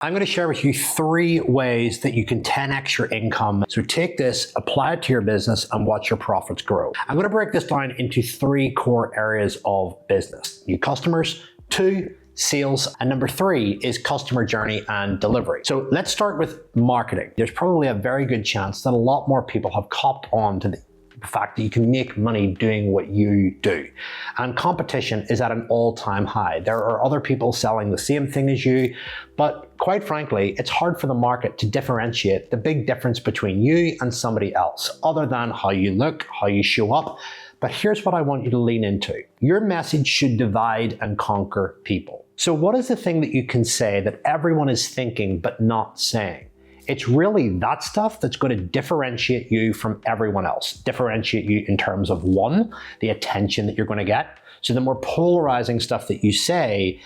I'm going to share with you 3 ways that you can 10x your income. So take this, apply it to your business, and watch your profits grow. I'm going to break this down into 3 core areas of business: new customers, 2, sales, and number 3 is customer journey and delivery. So let's start with marketing. There's probably a very good chance that a lot more people have copped on to the fact that you can make money doing what you do. And competition is at an all-time high. There are other people selling the same thing as you, but quite frankly, it's hard for the market to differentiate the big difference between you and somebody else, other than how you look, how you show up. But here's what I want you to lean into. Your message should divide and conquer people. So what is the thing that you can say that everyone is thinking but not saying? It's really that stuff that's going to differentiate you from everyone else. Differentiate you in terms of 1, the attention that you're going to get. So the more polarizing stuff that you say,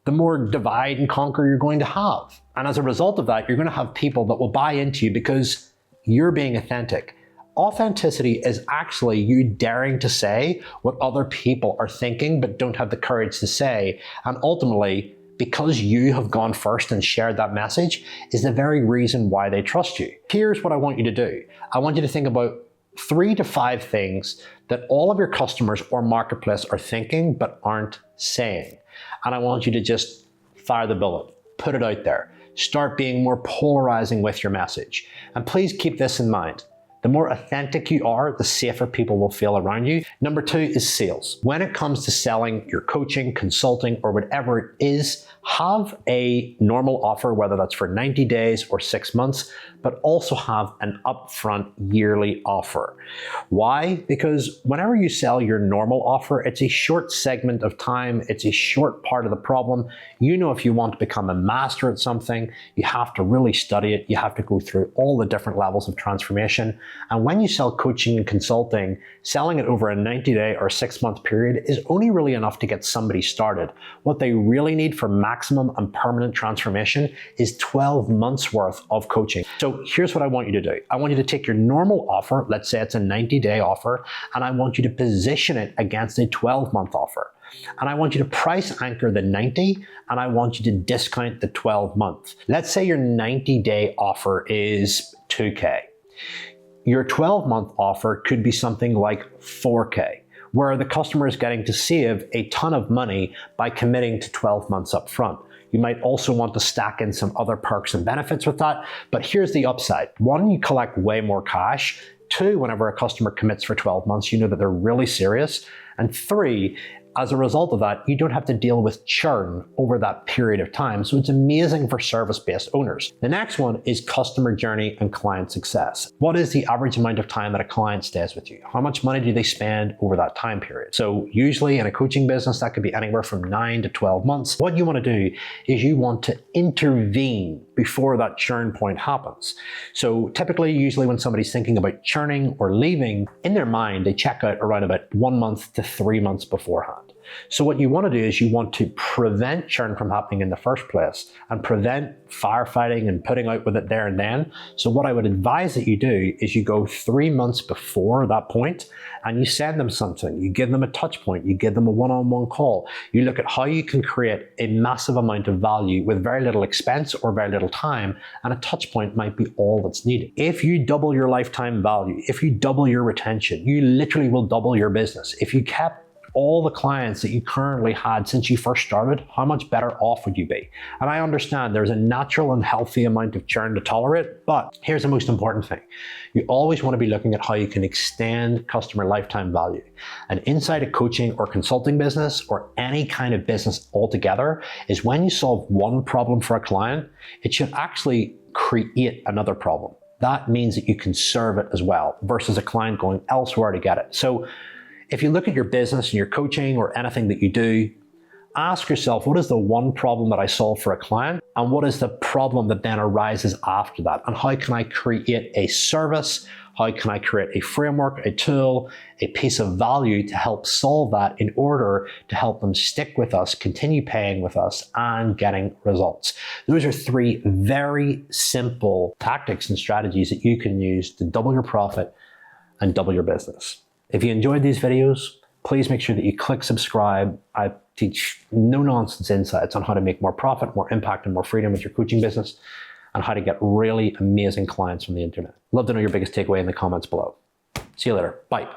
the more divide and conquer you're going to have. And as a result of that, you're going to have people that will buy into you because you're being authentic. Authenticity is actually you daring to say what other people are thinking but don't have the courage to say. And ultimately, because you have gone first and shared that message, is the very reason why they trust you. Here's what I want you to do. I want you to think about 3 to 5 things that all of your customers or marketplace are thinking but aren't saying. And I want you to just fire the bullet, put it out there. Start being more polarizing with your message. And please keep this in mind. The more authentic you are, the safer people will feel around you. Number 2 is sales. When it comes to selling your coaching, consulting, or whatever it is, have a normal offer, whether that's for 90 days or 6 months, but also have an upfront yearly offer. Why? Because whenever you sell your normal offer, it's a short segment of time. It's a short part of the problem. You know, if you want to become a master at something, you have to really study it. You have to go through all the different levels of transformation. And when you sell coaching and consulting, selling it over a 90-day or 6-month period is only really enough to get somebody started. What they really need for maximum and permanent transformation is 12 months worth of coaching. So here's what I want you to do. I want you to take your normal offer, let's say it's a 90-day offer, and I want you to position it against a 12-month offer. And I want you to price anchor the 90, and I want you to discount the 12-month. Let's say your 90-day offer is 2K. Your 12-month offer could be something like 4K, where the customer is getting to save a ton of money by committing to 12 months up front. You might also want to stack in some other perks and benefits with that, but here's the upside. 1, you collect way more cash. 2, whenever a customer commits for 12 months, you know that they're really serious. And 3, as a result of that, you don't have to deal with churn over that period of time. So it's amazing for service-based owners. The next one is customer journey and client success. What is the average amount of time that a client stays with you? How much money do they spend over that time period? So usually in a coaching business, that could be anywhere from 9 to 12 months. What you want to do is you want to intervene before that churn point happens. So typically, usually when somebody's thinking about churning or leaving, in their mind, they check out around about 1 month to 3 months beforehand. So what you want to do is you want to prevent churn from happening in the first place and prevent firefighting and putting out with it there and then. So what I would advise that you do is you go 3 months before that point and you send them something. You give them a touch point. You give them a one-on-one call. You look at how you can create a massive amount of value with very little expense or very little time, and a touch point might be all that's needed. If you double your lifetime value, if you double your retention, you literally will double your business. If you kept all the clients that you currently had since you first started, how much better off would you be? And I understand there's a natural and healthy amount of churn to tolerate, but here's the most important thing. You always want to be looking at how you can extend customer lifetime value. And inside a coaching or consulting business or any kind of business altogether is when you solve one problem for a client, it should actually create another problem. That means that you can serve it as well versus a client going elsewhere to get it. So if you look at your business and your coaching or anything that you do, ask yourself, what is the one problem that I solve for a client? And what is the problem that then arises after that? And how can I create a service? How can I create a framework, a tool, a piece of value to help solve that in order to help them stick with us, continue paying with us, and getting results? Those are 3 very simple tactics and strategies that you can use to double your profit and double your business. If you enjoyed these videos, please make sure that you click subscribe. I teach no-nonsense insights on how to make more profit, more impact, and more freedom with your coaching business, and how to get really amazing clients from the internet. Love to know your biggest takeaway in the comments below. See you later. Bye.